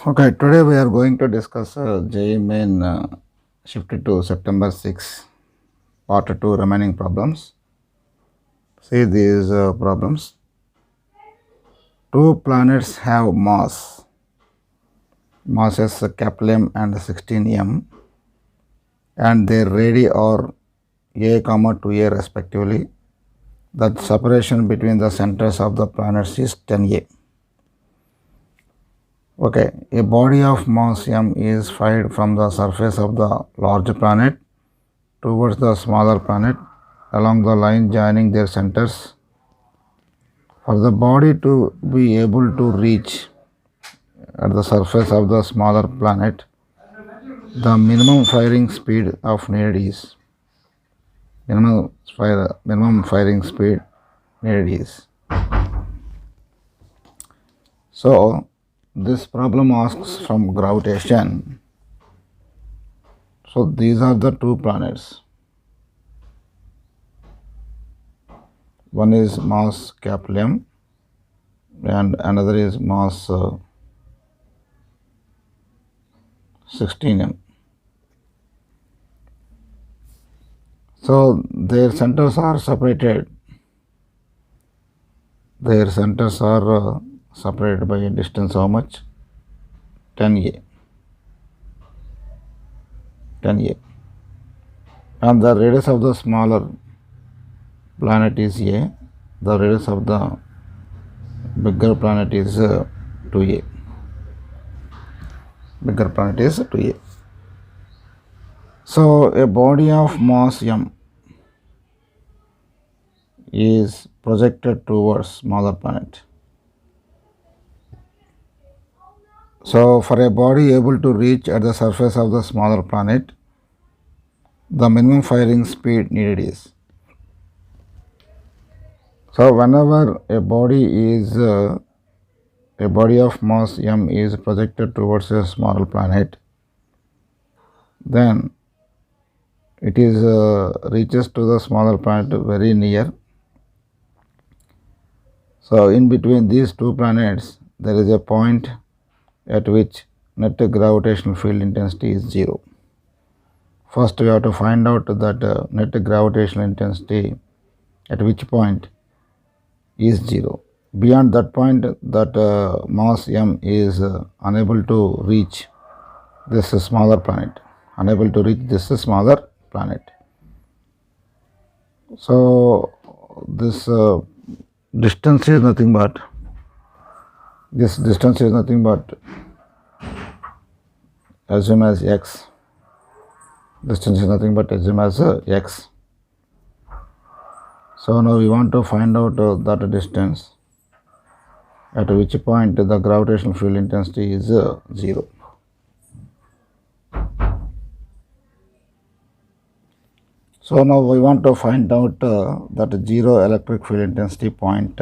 Okay, today we are going to discuss JEE Main shifted to September 6, part 2 remaining problems. See these problems. Two planets have masses capital M and 16m, and their radii are a, 2a respectively. The separation between the centers of the planets is 10a. Okay, a body of mass m is fired from the surface of the large planet towards the smaller planet along the line joining their centers. For the body to be able to reach at the surface of the smaller planet, the minimum firing speed of needed is minimum firing speed needed is. So this problem asks from gravitation. So these are the two planets. One is mass capital M and another is mass 16m. So their centers are separated. Their centers are separated by a distance how much? 10a. 10a. And the radius of the smaller planet is a. The radius of the bigger planet is 2a. Bigger planet is 2a. So a body of mass m is projected towards smaller planet. So for a body able to reach at the surface of the smaller planet, the minimum firing speed needed is. So whenever a body of mass m is projected towards a smaller planet, then it is reaches to the smaller planet very near. So in between these two planets there is a point at which net gravitational field intensity is 0. First we have to find out that net gravitational intensity at which point is 0. Beyond that point, that mass m is unable to reach this smaller planet. Unable to reach this smaller planet. So this distance is nothing but assume as x. Distance is nothing but assume as x. So now we want to find out that distance at which point the gravitational field intensity is 0. So now we want to find out that 0 electric field intensity point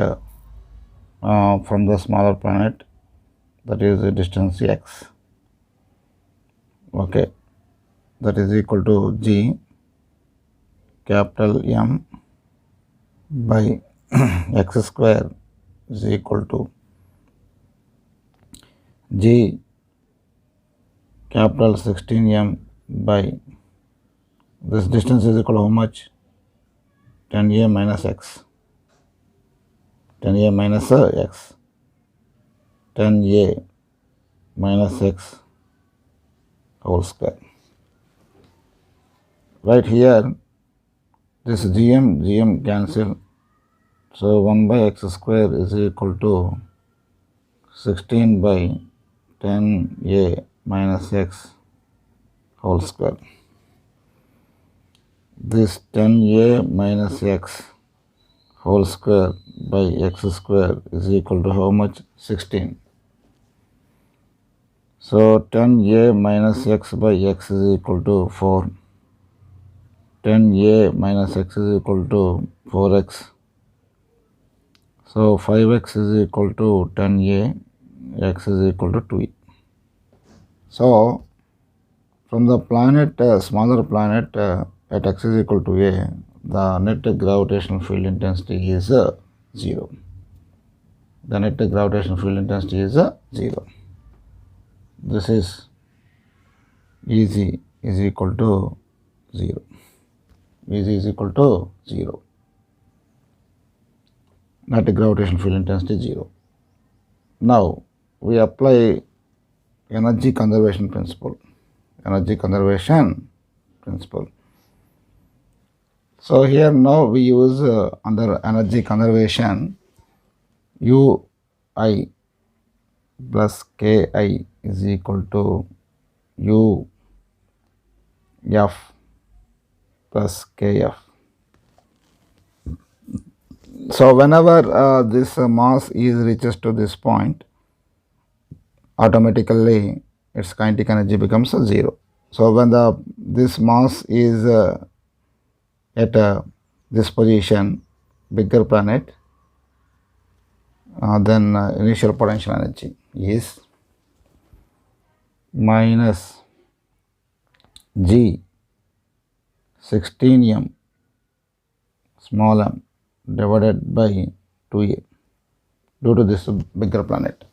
from the smaller planet, that is the distance x. Okay, that is equal to G capital M by x square is equal to G capital 16m by this distance is equal to how much? 10a minus x. 10a minus x. 10a minus x whole square. Right here, this gm cancel. So 1 by x square is equal to 16 by 10a minus x whole square. This 10a minus x whole square by x square is equal to how much? 16. So 10a minus x by x is equal to 4. 10a minus x is equal to 4x. So 5x is equal to 10a, x is equal to 2e. So from the planet, smaller planet at x is equal to a, the net gravitational field intensity is 0. The net gravitational field intensity is 0. this is Eg is equal to 0. Eg is equal to 0. Net gravitational field intensity 0. Now we apply energy conservation principle. Energy conservation principle. So here now we use under energy conservation Ui plus Ki is equal to U F plus Kf. So whenever this mass is reaches to this point, automatically its kinetic energy becomes 0. So when this mass is at this position, bigger planet, then initial potential energy is minus G 16m small m divided by 2a due to this bigger planet,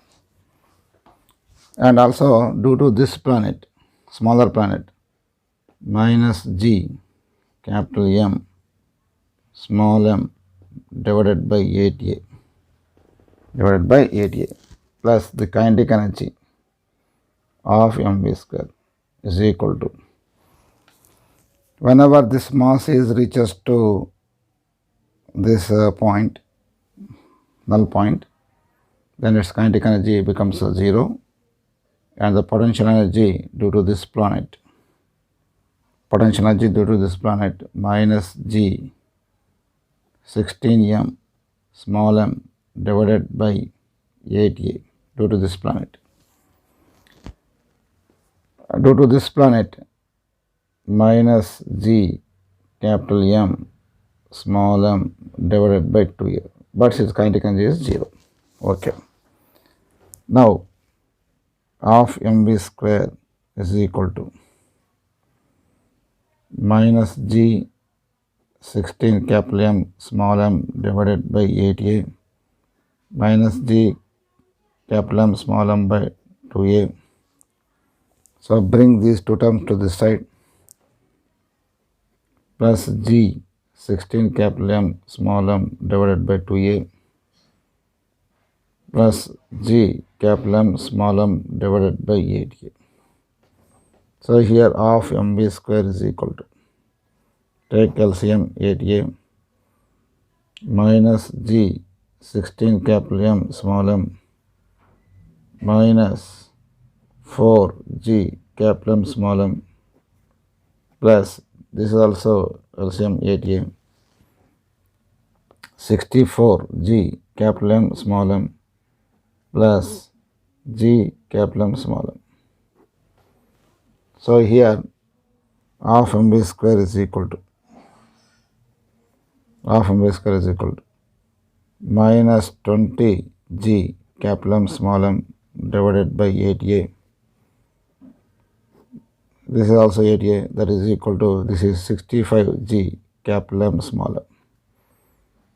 and also due to this planet, smaller planet, minus G capital M small m divided by 8a plus the kinetic energy of mv square is equal to, whenever this mass is reaches to this point, null point, then its kinetic energy becomes 0, and the potential energy due to this planet, minus G 16m small m divided by 8a due to this planet. Due to this planet, minus G capital M small m divided by 2a, but its kinetic energy is 0. Okay. Now half mv square is equal to minus G 16 capital M small m divided by 8a minus G capital M small m by 2a. So bring these two terms to this side, plus G 16 capital M small m divided by 2a plus G capital M small m divided by 8a. So here half mv square is equal to, take LCM 8a minus G 16 capital M small m minus 4G capital M small m plus, this is also LCM 8a, 64G capital M small m plus G capital M small m. So here half mv square is equal to, minus 20G capital M small m divided by 8a. This is also 8a, that is equal to, this is 65G capital M small m.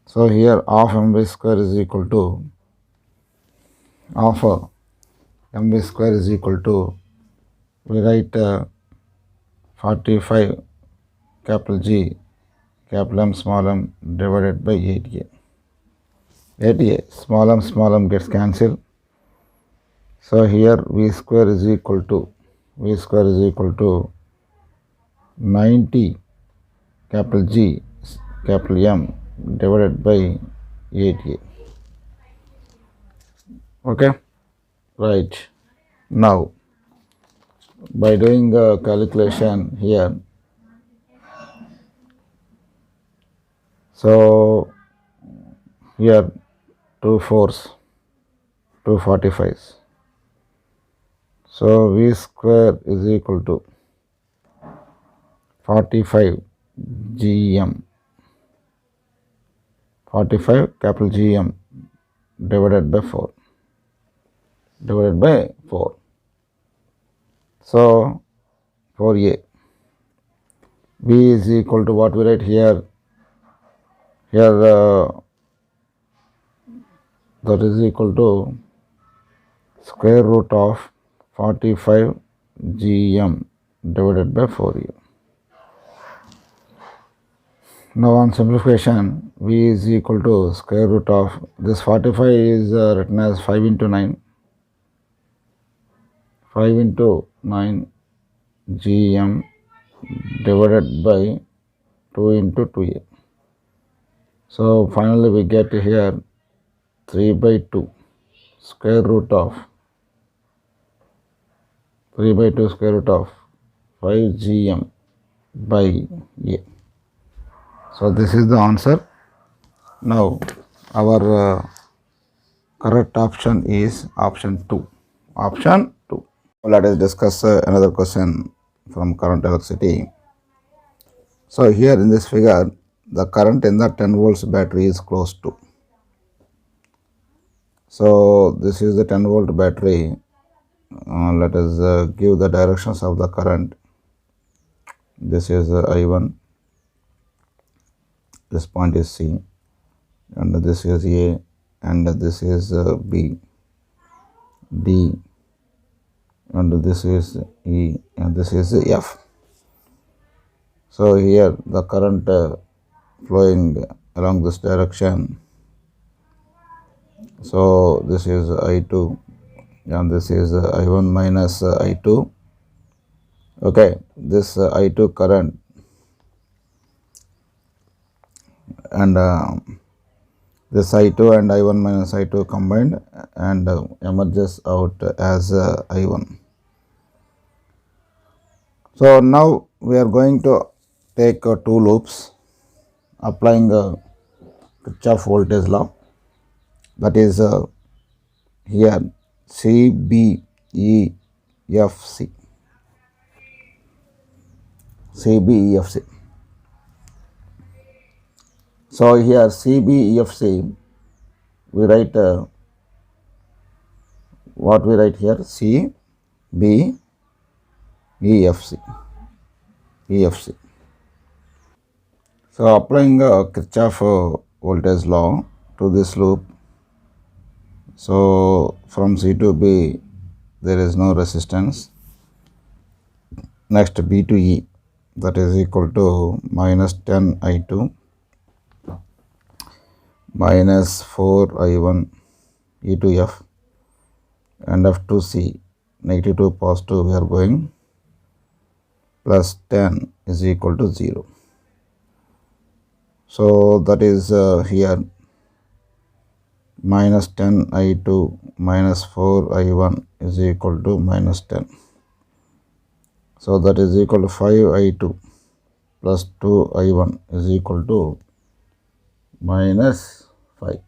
So here half mv square is equal to, mv square is equal to, we write 45 capital G capital M small m divided by 8a. Small m gets cancelled. So here v square is equal to 90 capital G capital M divided by 8a. Okay, right. Now by doing the calculation here, so here 2 4s, 2 45s. So v square is equal to 45 GM, 45 capital GM divided by 4. So 4a. V is equal to what we write here. That is equal to square root of 45 gm divided by 4u. Now on simplification, v is equal to square root of this 45 is written as 5 into 9, 5 into 9 gm divided by 2 into 2a. So finally we get here 3 by 2 square root of 3 by 2 square root of 5 gm by a. So this is the answer. Now our correct option is option 2. Option 2. Let us discuss another question from current electricity. So here in this figure, the current in the 10 volts battery is close to. So this is the 10 volt battery. Let us give the directions of the current. This is I1, this point is C, and this is A, and this is B, D, and this is E, and this is F. So here the current flowing along this direction. So this is I2 and this is I1 minus I2. Okay, this I2 current and this I2 and I1 minus I2 combined and emerges out as I1. So now we are going to take 2 loops applying Kirchhoff voltage law, that is here C, B, E, F, C. C, B, E, F, C. So here C, B, E, F, C, we write what we write here, C, B, E, F, C, E, F, C. So applying Kirchhoff voltage law to this loop, so from C to B there is no resistance. Next B to E, that is equal to minus 10 I2 minus 4 I1 E to F, and F to C, negative to positive we are going, plus 10 is equal to 0. So that is here minus 10 I2 minus 4 I1 is equal to minus 10. So that is equal to 5 I2 plus 2 I1 is equal to minus 5.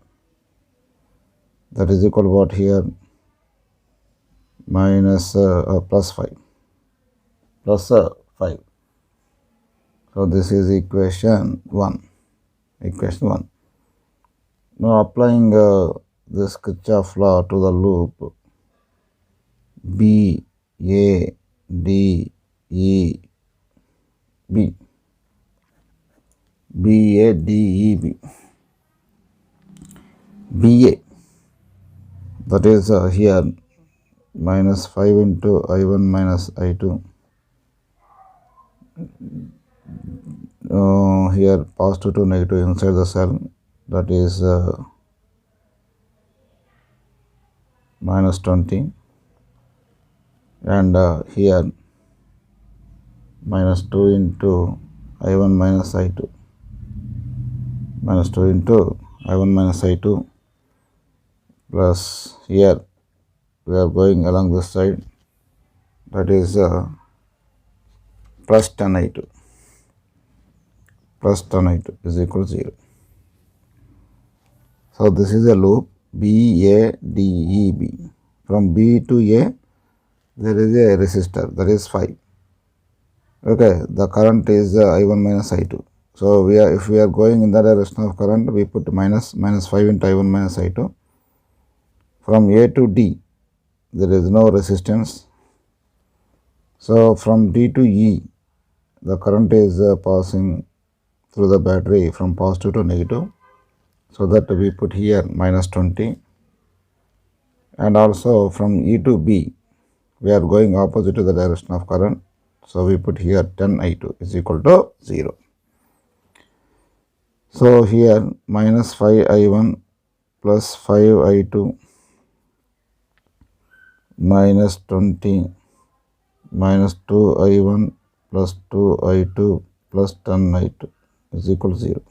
That is equal to what here? Minus plus 5. Plus 5. So this is equation 1. Equation 1. Now applying this Kirchhoff law to the loop B, A, D, E, B. B, A, D, E, B. B, A. That is here minus 5 into I1 minus I2. Here positive to negative inside the cell, that is minus 20, and here minus 2 into I1 minus I2, minus 2 into I1 minus I2, plus here we are going along this side, that is plus 10 I2. Plus 10 I2 is equal to 0. So this is a loop B, A, D, E, B. From B to A there is a resistor, that is 5. Okay, the current is I1 minus I2. So if we are going in the direction of current, we put minus 5 into I1 minus I2. From A to D there is no resistance. So from D to E the current is passing through the battery from positive to negative. So that we put here minus 20. And also from E to B we are going opposite to the direction of current. So we put here 10I2 is equal to 0. So here minus 5I1 plus 5I2 minus 20 minus 2I1 plus 2I2 plus 10I2 is equal to 0.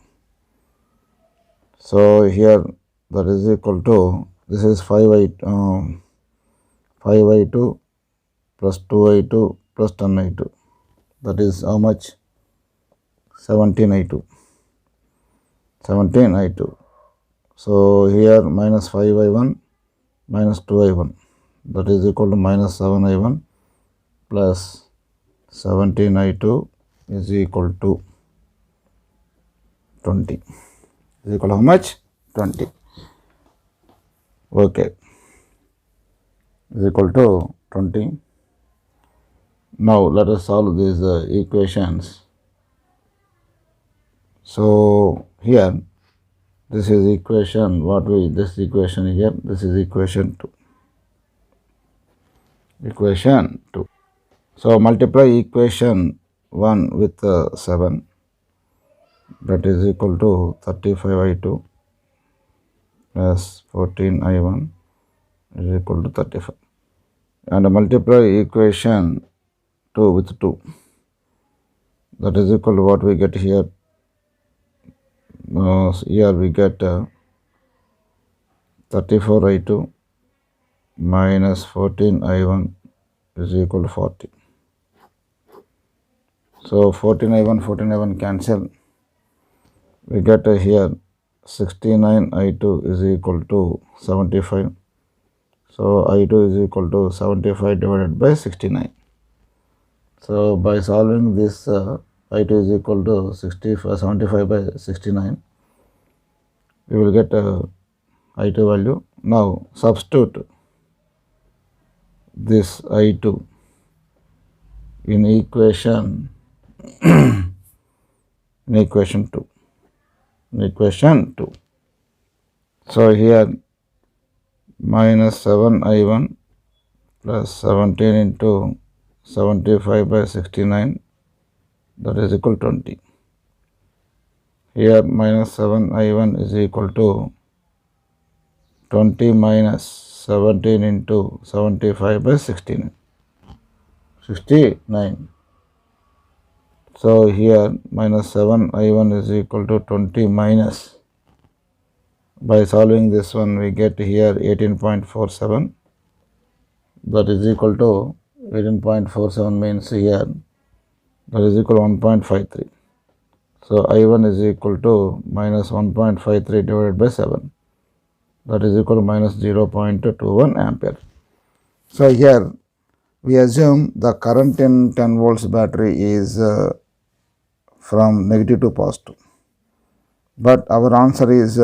So here that is equal to, this is 5I2 plus 2I2 plus 10I2. That is how much? 17I2. 17I2. So here minus 5I1 minus 2I1, that is equal to minus 7I1 plus 17I2 is equal to 20. Is equal to how much? 20. Okay. Is equal to 20. Now let us solve these equations. So here this is equation, this equation here, this is equation 2. Equation 2. So multiply equation 1 with 7, that is equal to 35I2 plus 14I1 is equal to 35. And multiply equation 2 with 2, that is equal to what we get here. Here we get 34I2 minus 14I1 is equal to 40. So 14I1 cancel. We get here 69I2 is equal to 75. So I2 is equal to 75 divided by 69. So by solving this, I2 is equal to 75 by 69, we will get I2 value. Now substitute this I2 in equation in equation 2. So here minus 7I1 plus 17 into 75 by 69, that is equal to 20. Here minus 7I1 is equal to 20 minus 17 into 75 by 69. So here minus 7I1 is equal to 20 minus, by solving this one we get here 18.47, that is equal to 18.47 means here that is equal to 1.53. So I1 is equal to minus 1.53 divided by 7, that is equal to minus 0.21 ampere. So here we assume the current in 10 volts battery is from negative to positive, but our answer is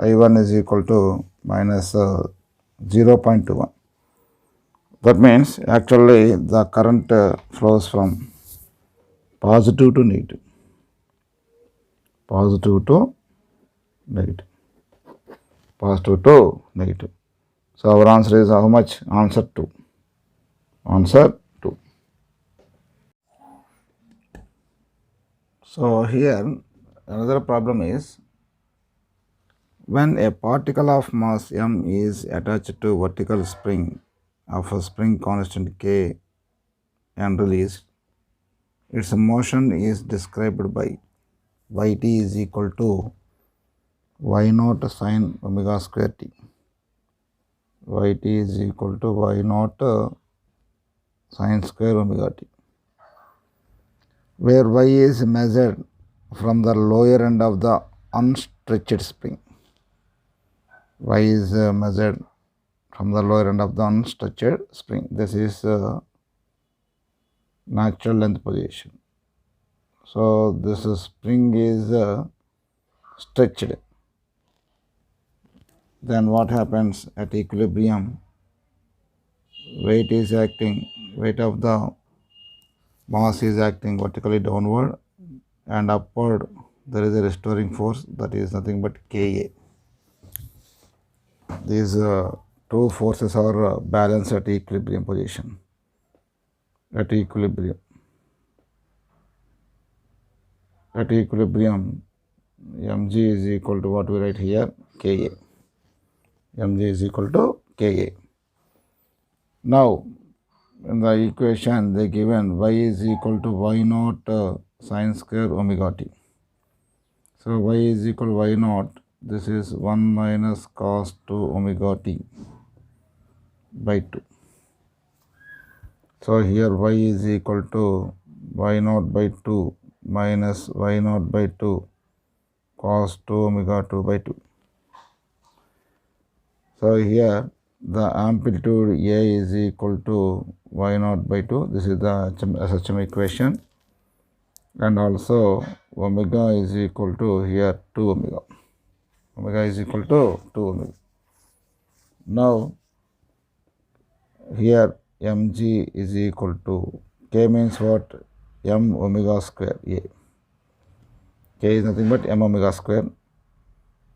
I1 is equal to minus 0.21. That means actually the current flows from positive to negative. Positive to negative. So our answer is how much? Answer 2. Answer 2. So here another problem is, when a particle of mass m is attached to vertical spring of a spring constant k and released, its motion is described by yt is equal to y naught sine omega square t. Yt is equal to y naught sine square omega t, where y is measured from the lower end of the unstretched spring. Y is measured from the lower end of the unstretched spring. This is natural length position. So this spring is stretched. Then what happens at equilibrium? Weight of the mass is acting vertically downward, and upward there is a restoring force, that is nothing but Ka. These two forces are balanced at equilibrium position. At equilibrium, mg is equal to what we write here, Ka. mg is equal to Ka. Now, in the equation they given y is equal to y naught sine square omega t. So y is equal to y naught, this is 1 minus cos 2 omega t by 2. So here y is equal to y naught by 2 minus y naught by 2 cos 2 omega 2 by 2. So here the amplitude A is equal to y naught by 2. This is the SHM equation. And also omega is equal to here 2 omega. Omega is equal to 2 omega. Now here mg is equal to k means what? M omega square A. K is nothing but m omega square.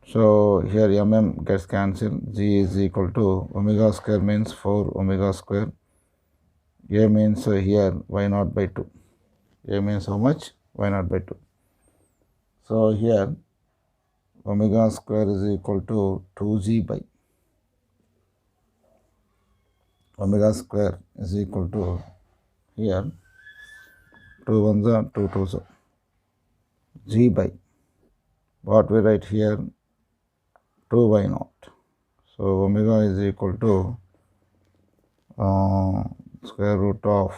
So here mm gets cancelled. G is equal to omega square means 4 omega square. A means here y naught by 2. A means how much? Y naught by 2. So here omega square is equal to 2g by omega square is equal to here 2 ones are 2 twos are g by what we write here 2y naught. So omega is equal to square root of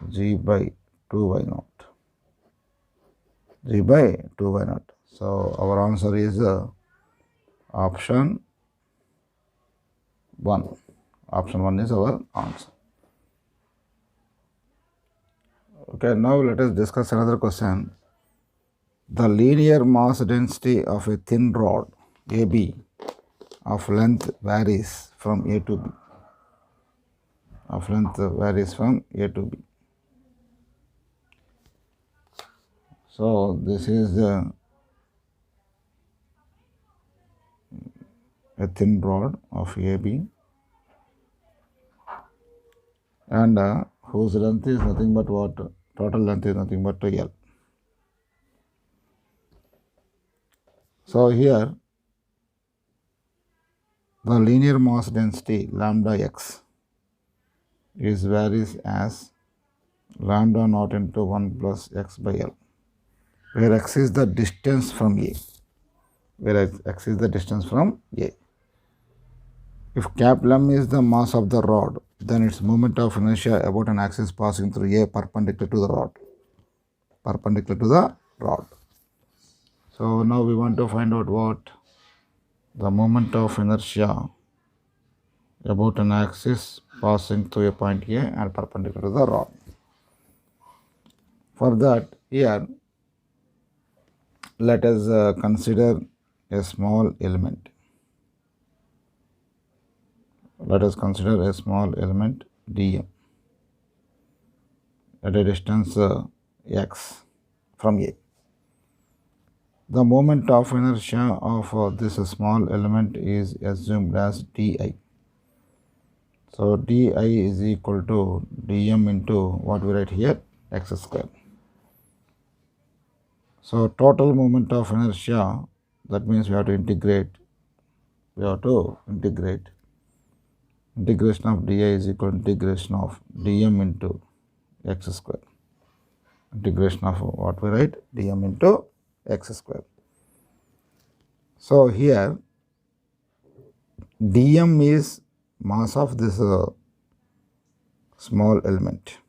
g by 2y naught. G by 2y naught. So our answer is option 1. Option 1 is our answer. Okay, now let us discuss another question. The linear mass density of a thin rod AB of length varies from A to B. Of length varies from A to B. So this is a thin rod of AB and whose length is nothing but what? Total length is nothing but L. So here the linear mass density lambda x is varies as lambda naught into 1 plus x by L, where x is the distance from A. Where x is the distance from A. If capital M is the mass of the rod, then its moment of inertia about an axis passing through A perpendicular to the rod. Perpendicular to the rod. So now we want to find out what? The moment of inertia about an axis passing through a point A and perpendicular to the rod. For that, here let us consider a small element. Let us consider a small element dm at a distance x from A. The moment of inertia of this small element is assumed as di. So di is equal to dm into what we write here, x square. So total moment of inertia, that means we have to integrate. Integration of di is equal to integration of dm into x square. Integration of what we write, dm into x square. So here dm is mass of this small element.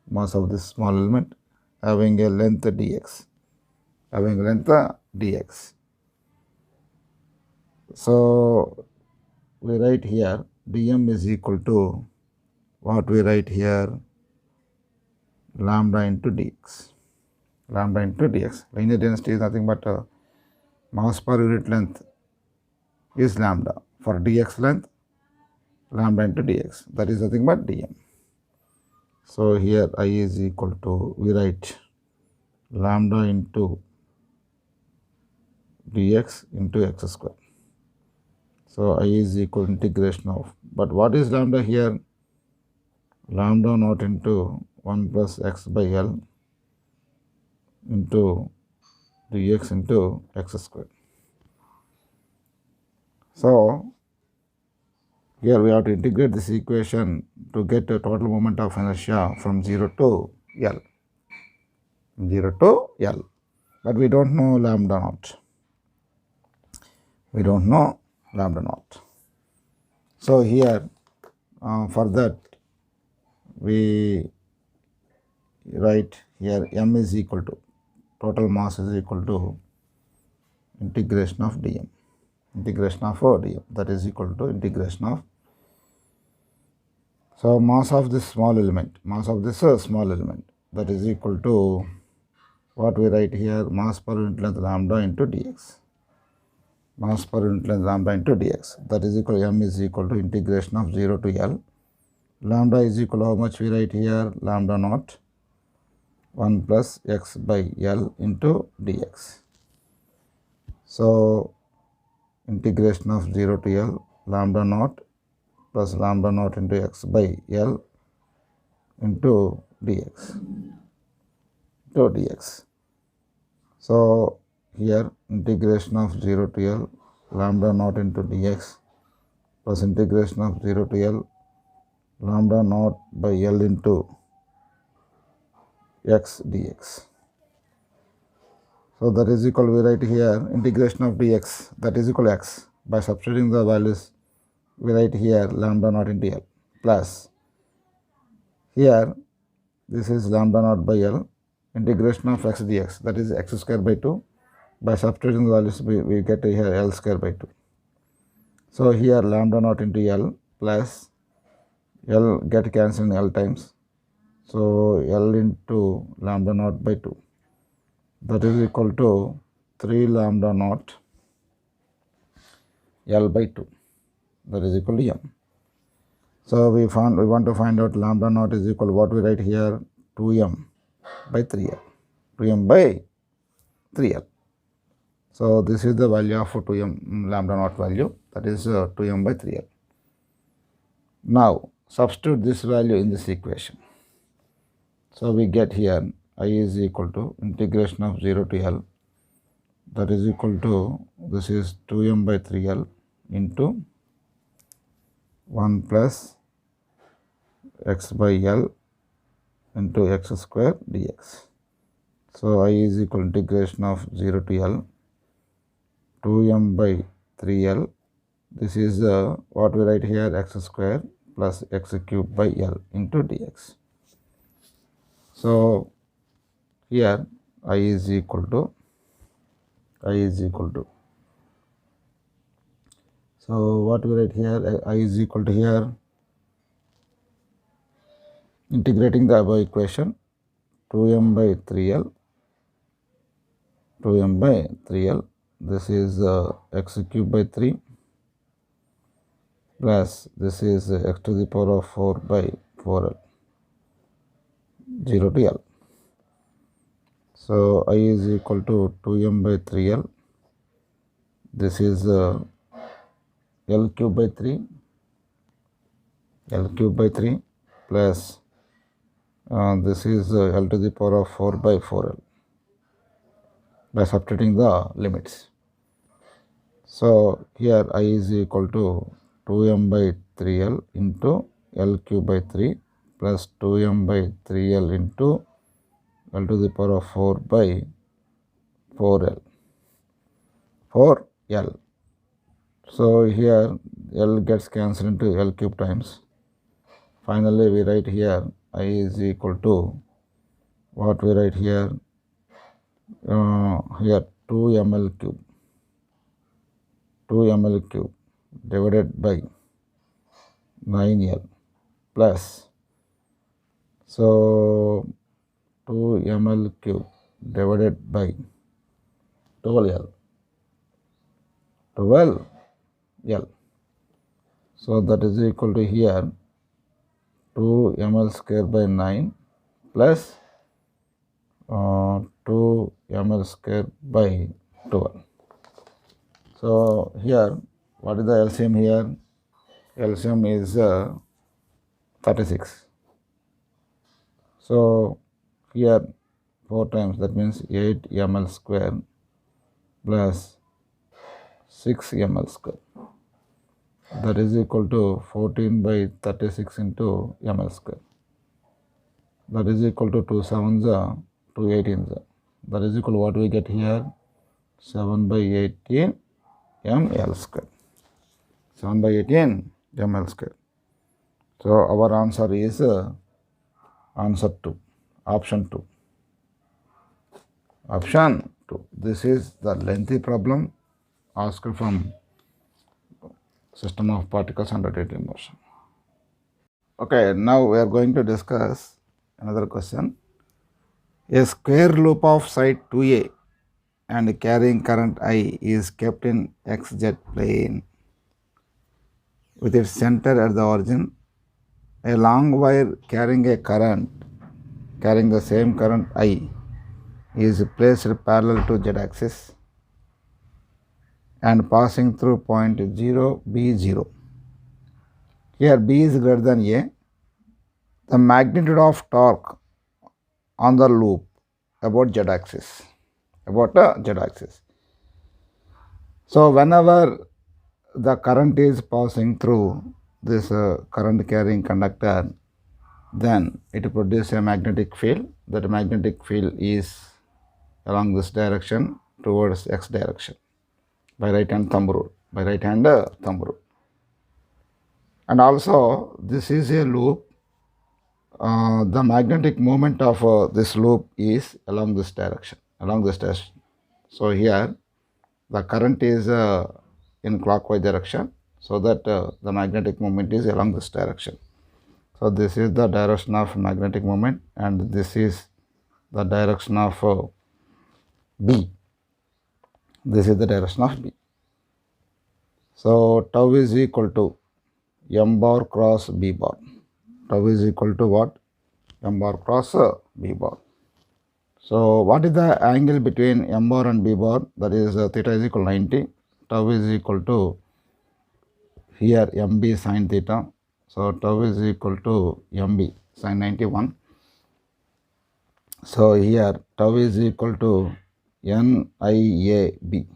Mass of this small element having a length dx. Having length dx. So we write here dm is equal to what we write here, lambda into dx. Lambda into dx. Linear density is nothing but mass per unit length is lambda. For dx length, lambda into dx. That is nothing but dm. So here I is equal to, we write lambda into dx into x square. So I is equal to integration of, but what is lambda here? Lambda naught into 1 plus x by L into dx into x squared. So here we have to integrate this equation to get a total moment of inertia from 0 to L. 0 to L. But we don't know lambda naught. We don't know lambda naught. So here for that we write here m is equal to, total mass is equal to integration of dm. Integration of dm, that is equal to integration of, so mass of this small element, that is equal to what we write here, mass per unit length lambda into dx. Mass per unit length lambda into dx, that is equal to m is equal to integration of 0 to L. Lambda is equal to how much we write here, lambda naught 1 plus x by L into dx. So integration of 0 to L, lambda naught plus lambda naught into x by L into dx. So here integration of 0 to L, lambda naught into dx plus integration of 0 to L, lambda naught by L into x dx. So that is equal, we write here integration of dx, that is equal to x. By substituting the values, we write here lambda naught into L plus, here this is lambda naught by L, integration of x dx, that is x square by 2. By substituting the values, we get here L square by 2. So here lambda naught into L plus L get cancelled in L times. So L into lambda naught by 2, that is equal to 3 lambda naught L by 2, that is equal to m. So we want to find out lambda naught is equal to what we write here, 2m by 3l. 2m by 3l. So this is the value of 2m lambda naught value, that is 2m by 3l. Now substitute this value in this equation. So we get here I is equal to integration of 0 to L, that is equal to, this is 2m by 3l into 1 plus x by L into x square dx. So I is equal to integration of 0 to L, 2m by 3l, this is what we write here, x square plus x cube by L into dx. So here I is equal to, so what we write here, I is equal to here, integrating the above equation, 2m by 3l, this is x cube by 3 plus this is x to the power of 4 by 4l, 0 to L. So I is equal to 2m by 3l, this is L cube by 3 plus this is L to the power of 4 by 4l, by subtracting the limits. So here I is equal to 2m by 3l into L cube by 3 plus 2m by 3l into L to the power of 4 by 4l. So here L gets cancelled into L cube times. Finally we write here I is equal to what we write here, here 2ml cube divided by 9l plus, so 2ml cube divided by 12l. So that is equal to here 2ml square by 9 plus 2ml square by 12. So here What is the LCM here? LCM is 36. So here 4 times, that means 8 ml square plus 6 ml square. That is equal to 14 by 36 into ml square. That is equal to 2 sevens, 2 18s. That is equal to what we get here? 7 by 18 ml square. 7 by 18 ml square. So our answer is answer 2, option 2. Option 2. This is the lengthy problem asked from system of particles under rotating motion. Okay, now we are going to discuss another question. A square loop of side 2A and carrying current I is kept in xz plane with its center at the origin. A long wire carrying the same current I is placed parallel to z-axis and passing through point 0, B0. Here B is greater than A. The magnitude of torque on the loop about z-axis. So whenever the current is passing through this current carrying conductor, then it produces a magnetic field. That magnetic field is along this direction towards x direction by right hand thumb rule. And also this is a loop. The magnetic moment of this loop is along this direction. So here the current is in clockwise direction, so that the magnetic moment is along this direction. So this is the direction of magnetic moment, and this is the direction of B. This is the direction of B. So tau is equal to m bar cross B bar. Tau is equal to what? M bar cross B bar. So what is the angle between m bar and B bar? That is theta is equal to 90. Tau is equal to here mb sin theta. So tau is equal to mb sin 91. So here tau is equal to NIAB.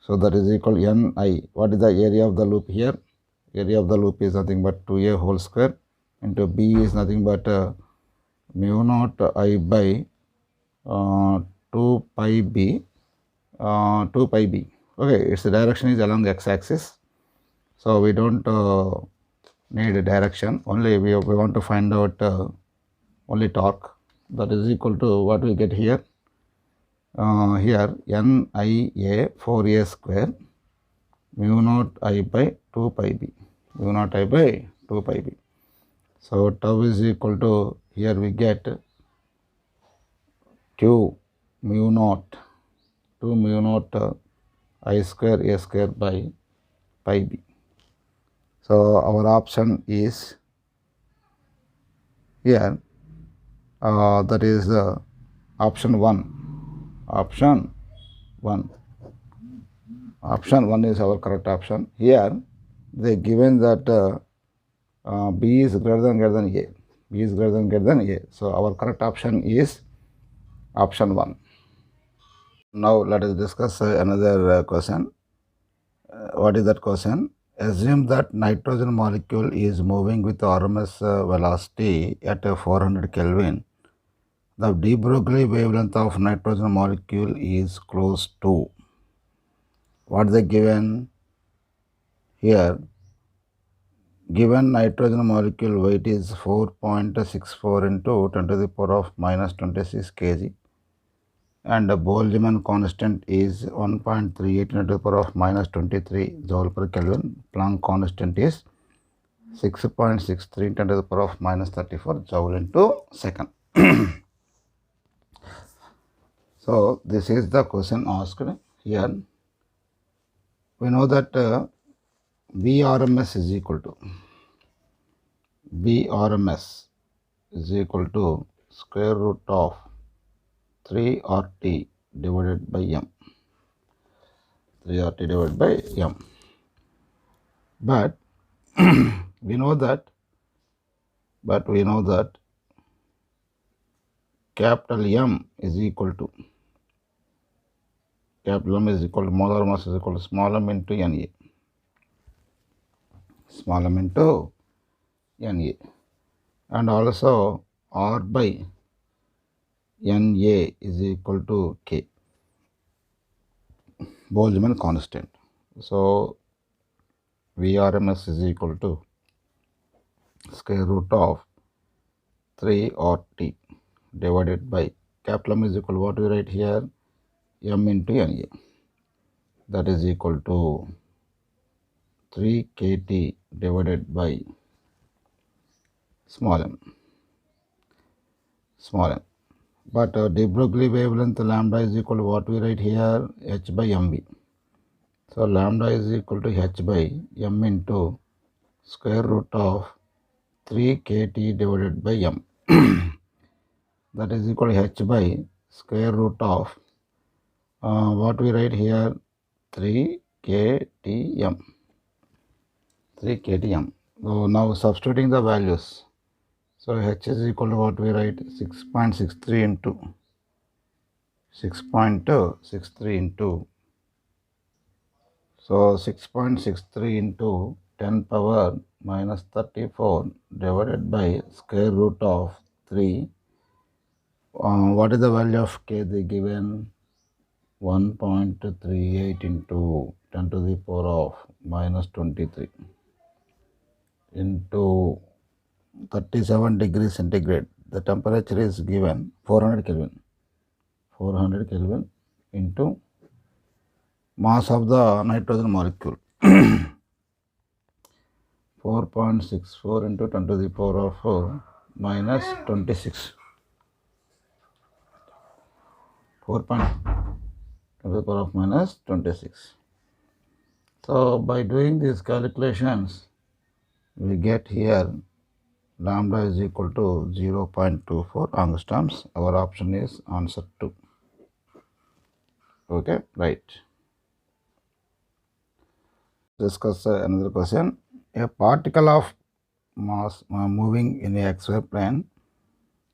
So that is equal to NI. What is the area of the loop here? Area of the loop is nothing but 2A whole square into B is nothing but mu naught I by 2 pi B. Okay, its direction is along x-axis. So we don't need a direction. Only we want to find out only torque. That is equal to what we get here. Here NIA 4A square mu naught I by 2 pi B. So tau is equal to, here we get Q mu naught, 2 mu naught I square A square by pi B. So our option is here, that is option 1. Option 1 is our correct option. Here they given that B is greater than A. So our correct option is option 1. Now let us discuss another question. What is that question? Assume that nitrogen molecule is moving with RMS velocity at 400 Kelvin. The de Broglie wavelength of nitrogen molecule is close to. What they given here? Given nitrogen molecule weight is 4.64 into 10 to the power of minus 26 kg, and the Boltzmann constant is 1.38 into the power of minus 23 joule per Kelvin. Planck constant is 6.63 into the power of minus 34 joule into second. So this is the question asked here. We know that Vrms is equal to square root of 3 RT divided by m. but we know that capital M is equal to molar mass is equal to small m into Na. Small m into Na. And also R by Na is equal to K, Boltzmann constant. So Vrms is equal to square root of 3 RT divided by capital M is equal to what we write here, M into Na. That is equal to 3 kT divided by small m. But de Broglie wavelength lambda is equal to what we write here, h by mv. So lambda is equal to h by m into square root of 3 kT divided by m. That is equal to h by square root of what we write here, 3 kTm. 3 kTm. So now substituting the values. So h is equal to what we write, 6.63 into 6.63 into, so 6.63 into 10 power minus 34 divided by square root of 3. What is the value of k they given? 1.38 into 10 to the power of minus 23 into 37 degrees centigrade. The temperature is given 400 Kelvin. 400 Kelvin into mass of the nitrogen molecule. 4.64 into 10 to the power of minus 26. 4.10 to the power of minus 26. So by doing these calculations, we get here lambda is equal to 0.24 angstroms. Our option is answer 2. Okay, right. Discuss another question. A particle of mass moving in a xy plane.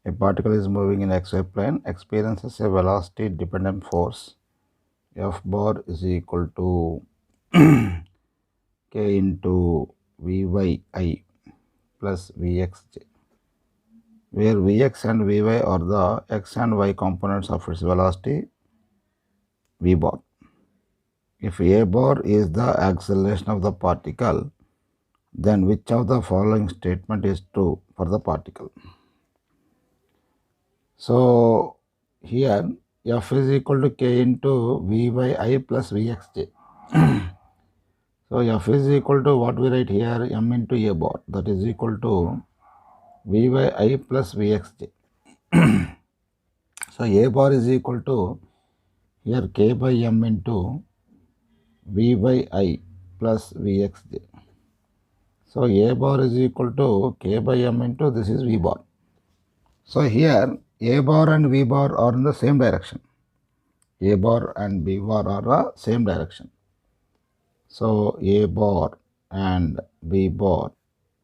A particle is moving in xy plane, experiences a velocity dependent force. F bar is equal to k into Vyi plus Vxj, where Vx and Vy are the x and y components of its velocity V bar. If A bar is the acceleration of the particle, then which of the following statement is true for the particle? So here F is equal to k into Vyi plus Vxj. So F is equal to what we write here, m into A bar, that is equal to Vyi plus Vxj. So A bar is equal to here k by m into Vyi plus Vxj. So A bar is equal to k by m into this is V bar. So here A bar and V bar are in the same direction. A bar and B bar are the same direction. So A bar and B bar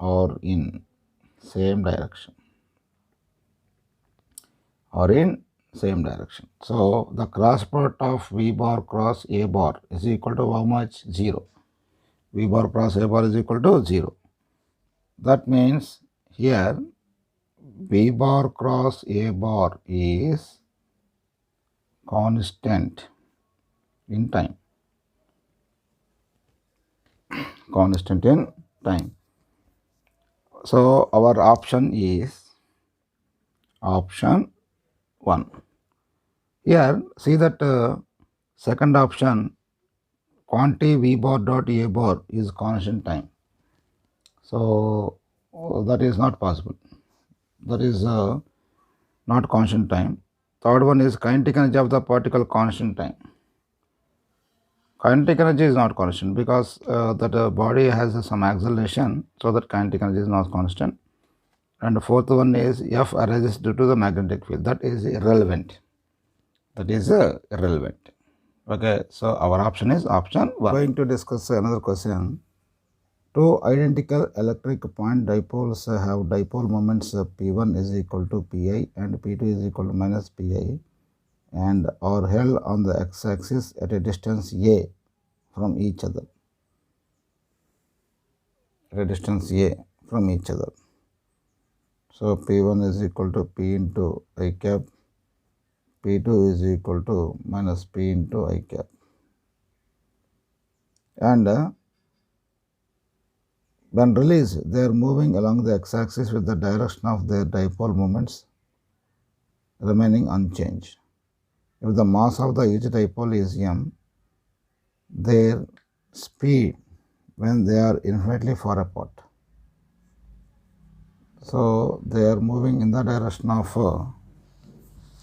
are in same direction. So the cross product of V bar cross A bar is equal to how much? 0. V bar cross A bar is equal to 0. That means here V bar cross A bar is constant in time. Constant in time. So our option is option 1. Here see that second option, quantity V bar dot A bar is constant time. So that is not possible. That is not constant time. Third one is kinetic energy of the particle constant time. Kinetic energy is not constant because that body has some acceleration, so that kinetic energy is not constant. And the fourth one is F arises due to the magnetic field. That is irrelevant. Okay, so our option is option 1. We are going to discuss another question. Two identical electric point dipoles have dipole moments P1 is equal to Pi and P2 is equal to minus Pi and are held on the x-axis at a distance a from each other. At a distance a from each other. So P1 is equal to P into I cap, P2 is equal to minus P into I cap. And when released, they are moving along the x-axis with the direction of their dipole moments remaining unchanged. If the mass of the each dipole is m, their speed when they are infinitely far apart. So they are moving in the direction of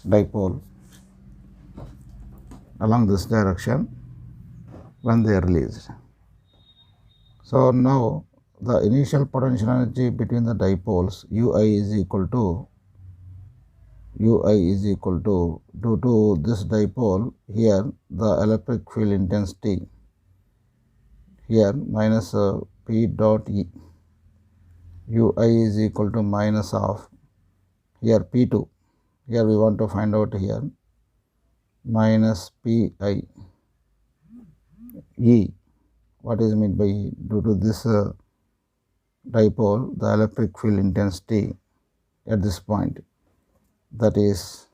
dipole along this direction when they are released. So now the initial potential energy between the dipoles Ui is equal to due to this dipole here the electric field intensity here minus P dot E. Ui is equal to minus of here P2. Here we want to find out here minus Pi E. What is meant by E? Due to this dipole, the electric field intensity at this point, that is,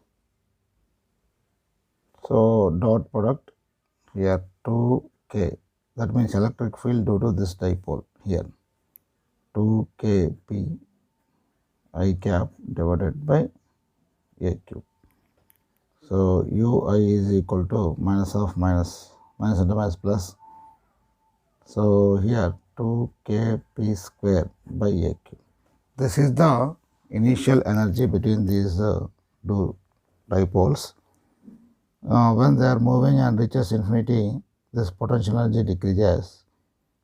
so dot product here 2k, that means electric field due to this dipole here 2kp I cap divided by a cube. So Ui is equal to minus of minus into minus plus. So here 2kp square by a cube. This is the initial energy between these two dipoles. When they are moving and reaches infinity, this potential energy decreases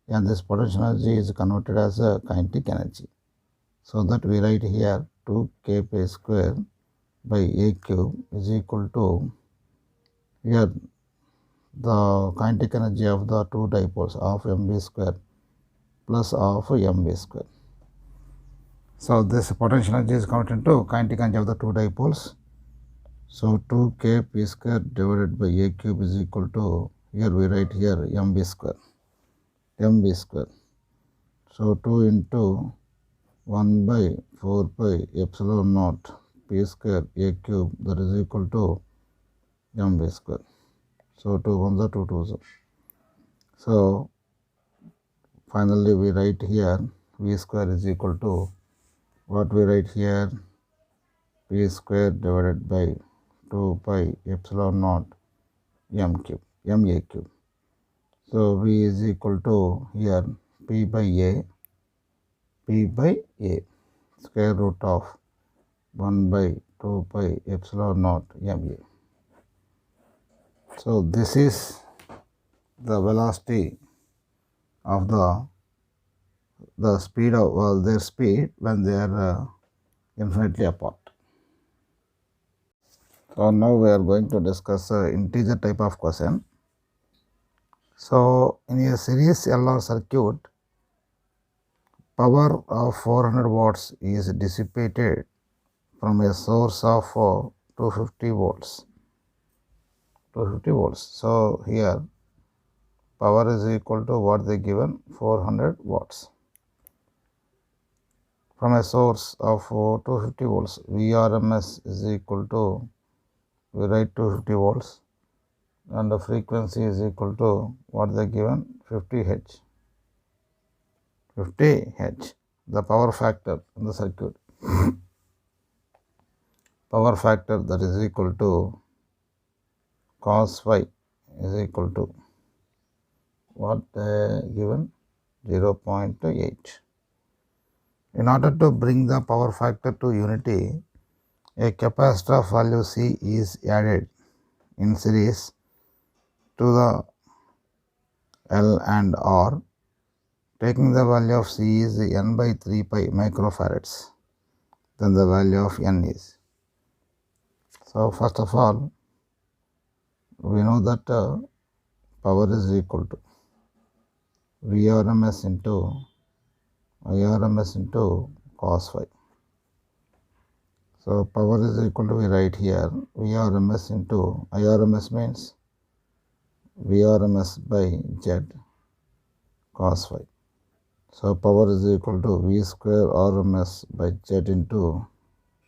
and this potential energy is converted as a kinetic energy. So that we write here 2kp square by a cube is equal to here the kinetic energy of the two dipoles of mv square plus of mv square. So this potential energy is converted to kinetic energy of the two dipoles. So 2kp square divided by a cube is equal to, here we write here mv square. So 2 into 1 by 4 pi epsilon naught p square a cube, that is equal to mv square. So 2 1s are 2 2s. So finally we write here v square is equal to what we write here p square divided by 2 pi epsilon naught ma cube. So v is equal to here p by a square root of 1 by 2 pi epsilon naught ma. So this is the velocity of the speed of their speed when they are infinitely apart. So now we are going to discuss integer type of question. So in a series LR circuit, power of 400 watts is dissipated from a source of 250 volts. So here power is equal to what they given 400 watts from a source of 250 volts. Vrms is equal to, we write 250 volts and the frequency is equal to what they given 50 Hz. The power factor in the circuit. Power factor that is equal to cos phi is equal to what given 0.8. In order to bring the power factor to unity, a capacitor of value C is added in series to the L and R, taking the value of C is n by 3 pi microfarads, then the value of n is. So first of all, we know that power is equal to Vrms into IRMS into cos phi. So power is equal to, we write here, VRMS into, IRMS means VRMS by Z cos phi. So power is equal to V square RMS by Z into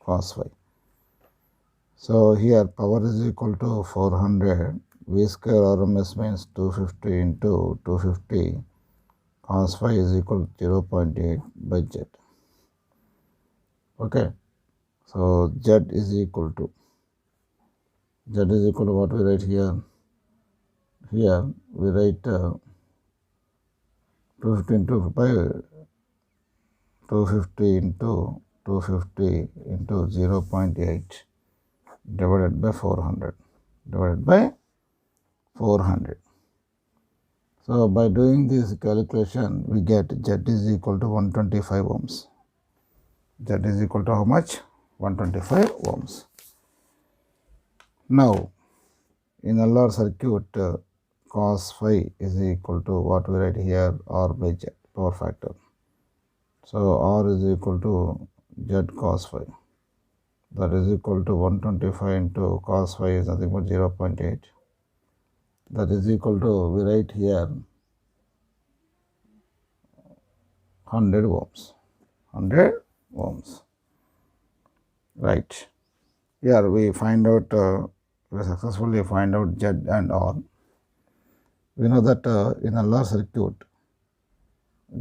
cos phi. So here power is equal to 400, V square RMS means 250 into 250, cos phi is equal to 0.8 by Z. Okay, so Z is equal to what we write here. Here we write 250 into by 250 into 250 into 0.8 divided by 400 divided by 400. So by doing this calculation, we get Z is equal to 125 ohms. Z is equal to how much? 125 ohms. Now, in LR circuit, cos phi is equal to what we write here, R by Z, power factor. So R is equal to Z cos phi. That is equal to 125 into cos phi is nothing but 0.8. That is equal to, we write here, 100 ohms. 100 ohms. Right. Here we find out, we successfully find out Z and R. We know that in a LR circuit,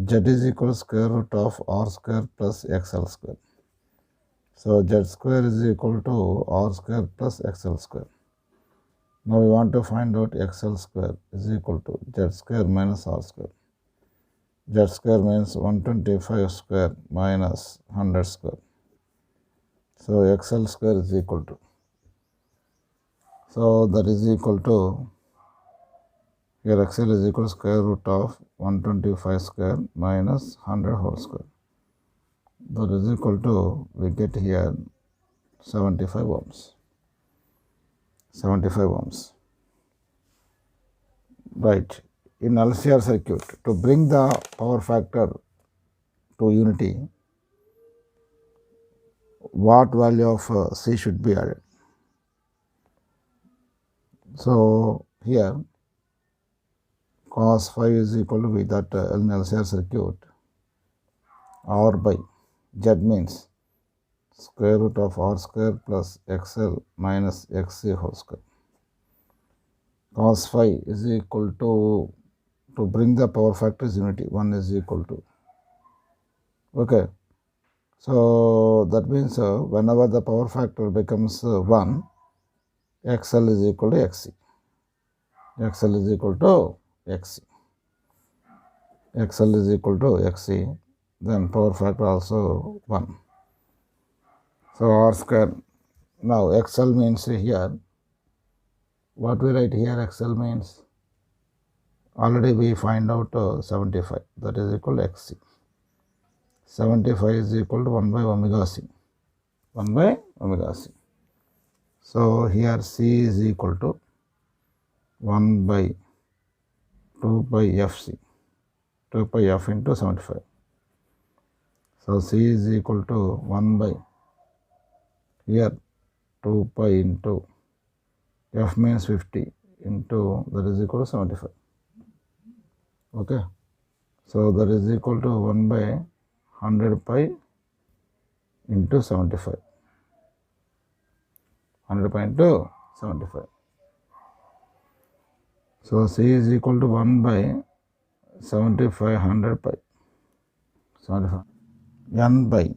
Z is equal to square root of R square plus XL square. So Z square is equal to R square plus XL square. Now we want to find out XL square is equal to Z square minus R square. Z square means 125 square minus 100 square. So XL square is equal to. So that is equal to, here XL is equal to square root of 125 square minus 100 whole square. That is equal to, we get here 75 ohms. 75 ohms. Right. In LCR circuit, to bring the power factor to unity, what value of C should be added? So here cos phi is equal to V, that in LCR circuit, R by Z means square root of R square plus XL minus XC whole square. Cos phi is equal to bring the power factors unity, 1 is equal to. Okay. So that means whenever the power factor becomes 1, XL is equal to XC. XL is equal to XC. XL is equal to XC. Then power factor also 1. So R square. Now XL means here, what we write here, XL means, already we find out 75, that is equal to XC. 75 is equal to 1 by omega C. 1 by omega C. So here C is equal to 1 by 2 by FC. 2 pi F into 75. So C is equal to 1 by, here 2 pi into F means 50 into, that is equal to 75. Okay. So that is equal to 1 by 100 pi into 75. 100 pi into 75. So C is equal to 1 by 75 100 pi. 75. N by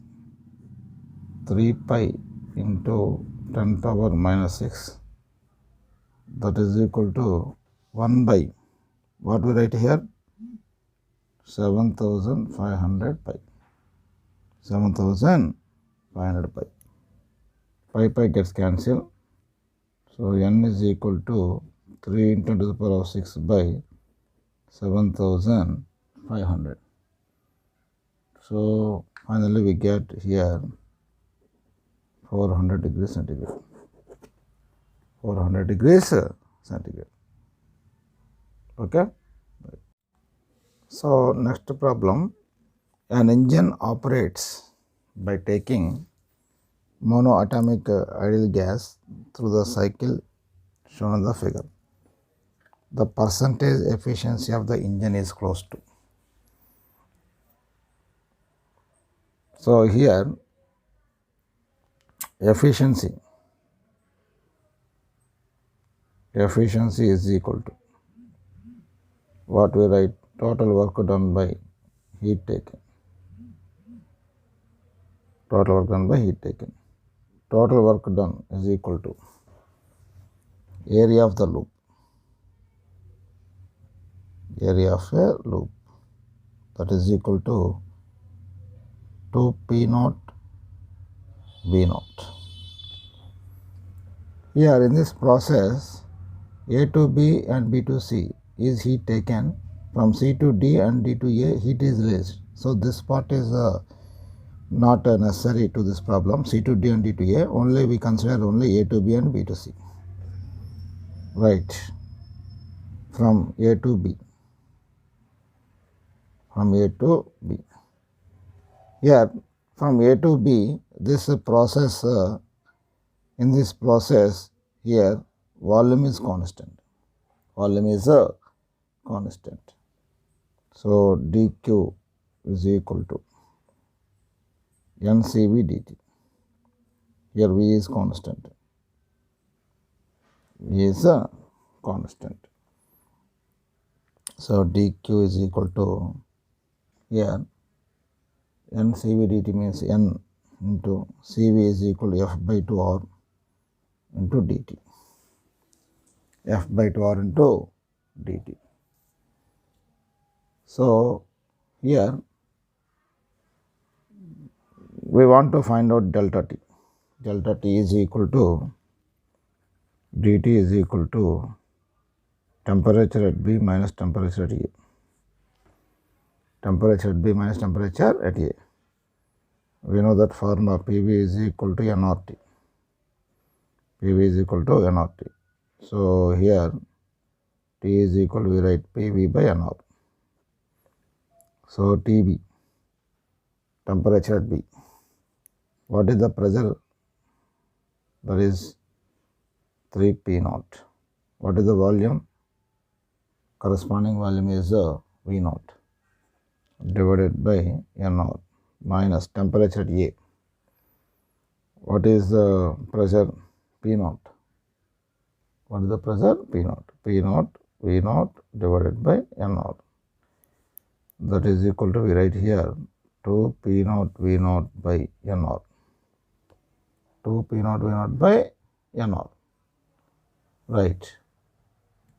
3 pi into 10 power minus 6. That is equal to 1 by, what we write here? 7500 pi. 7500 pi. Pi gets cancelled. So N is equal to 3 into 10 to the power of 6 by 7500. So finally we get here 400 degrees centigrade. 400 degrees centigrade. Okay. So next problem, An engine operates by taking monoatomic ideal gas through the cycle shown in the figure. The percentage efficiency of the engine is close to. So here efficiency is equal to what we write, total work done by heat taken. Total work done by heat taken. Total work done is equal to area of the loop. Area of a loop, that is equal to 2 P naught V naught. Here in this process, A to B and B to C is heat taken, from C to D and D to A heat is released. So this part is not necessary to this problem, C to D and D to A, only we consider only A to B and B to C. Right, from A to B. From A to B. Here from A to B, this process, in this process here volume is constant. Volume is a constant. So dq is equal to ncv dt. Here V is constant. V is a constant. So dq is equal to, here ncv dt means n into cv is equal to f by 2r into dt. F by 2r into dt. So here we want to find out delta T. Delta T is equal to dt is equal to temperature at B minus temperature at A. Temperature at B minus temperature at A. We know that formula PV is equal to nRT. PV is equal to nRT. So here T is equal to, we write PV by nR. So TB, temperature at B. What is the pressure? That is 3 P naught. What is the volume? Corresponding volume is V naught divided by nR minus temperature at A. What is the pressure? P naught. What is the pressure? P naught. P naught V naught divided by nR. That is equal to, we write here 2 P naught V naught by nR. 2 P naught V naught by nR. Right.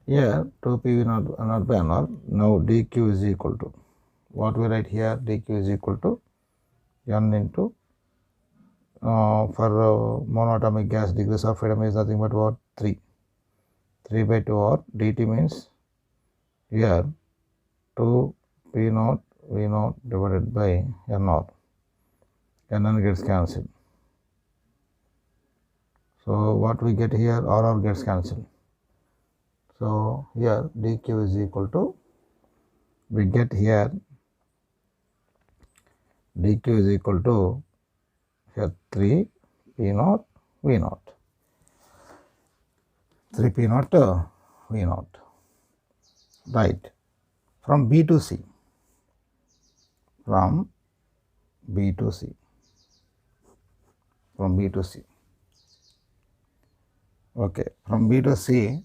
Here 2 P V naught by nR. Now dq is equal to, what we write here? dq is equal to n into, for monatomic gas degrees of freedom is nothing but what? 3. 3 by 2r. dt means here 2 P naught V naught divided by nR. nN gets cancelled. So what we get here? RR gets cancelled. So here dq is equal to, we get here dq is equal to here 3 P naught V naught. 3 P naught V naught. Right. From B to C. From B to C. From B to C. Okay. From B to C,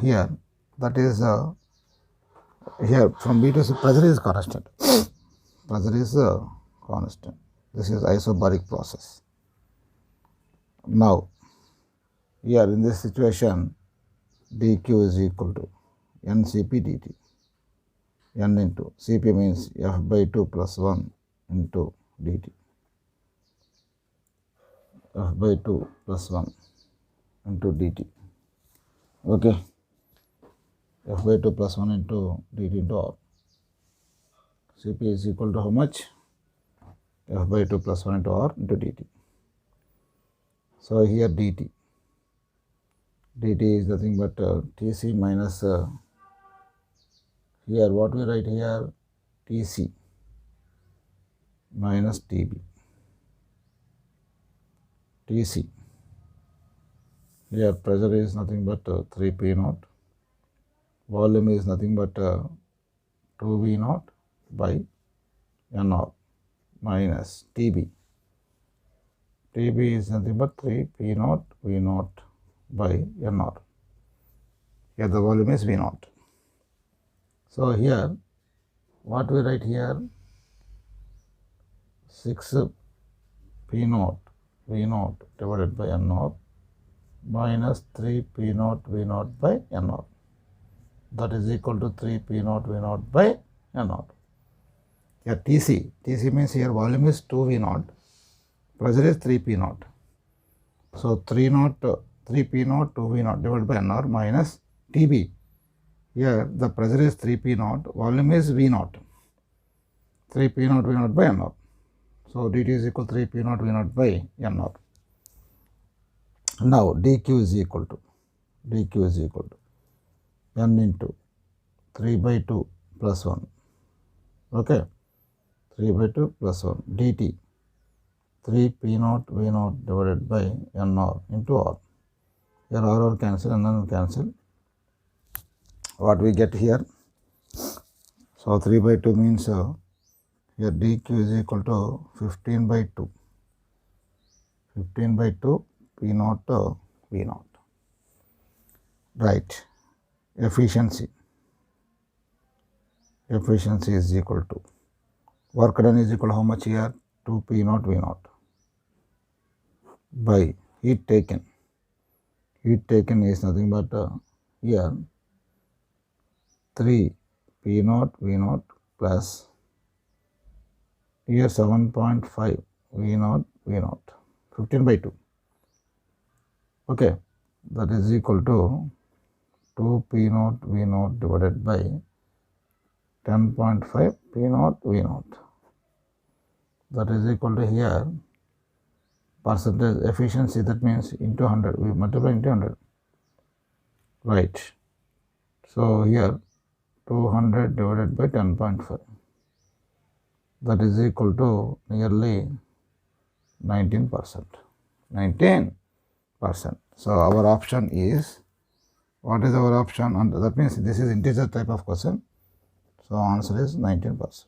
here, that is here from B to C, pressure is constant. Pressure is constant. This is isobaric process. Now, here in this situation, dq is equal to ncp dt. N into Cp means f by 2 plus 1 into dt. F by 2 plus 1 into dt. Okay. F by 2 plus 1 into dt into R. Cp is equal to how much? F by 2 plus 1 into R into dt. So here dt. dt is nothing but Tc minus, here what we write here? Tc. minus TB. TC. Here pressure is nothing but 3 P naught. Volume is nothing but 2 V naught by NR minus TB. TB is nothing but 3 P naught V naught by NR. Here the volume is V naught. So here, what we write here? 6 P naught V naught divided by NR minus 3 P naught V naught by NR. That is equal to 3 P naught V naught by NR. Here TC. TC means here volume is 2 V naught. Pressure is 3 P naught. So 3 P naught 2 V naught divided by NR minus TB. Here the pressure is 3 P naught, volume is V naught. 3 P naught V naught by NR. So dt is equal to 3 P naught V naught by NR. Now dq is equal to n into 3 by 2 plus 1. Okay. 3 by 2 plus 1 dt 3 P naught V naught divided by NR into R. Here R cancel and N cancel. What we get here? So 3 by 2 means here dq is equal to 15 by 2. 15 by 2 P naught V naught. Right. Efficiency. Efficiency is equal to work done is equal to how much here? 2 P naught V naught by heat taken. Heat taken is nothing but here 3 P naught V naught plus here 7.5 V naught 15 by 2. Okay, that is equal to 2 P naught V naught divided by 10.5 P naught V naught. That is equal to here percentage efficiency, that means into 100. We multiply into 100. Right. So here 200 divided by 10.5. That is equal to nearly 19%. 19%. So our option is, what is our option? And that means this is integer type of question. So answer is 19%.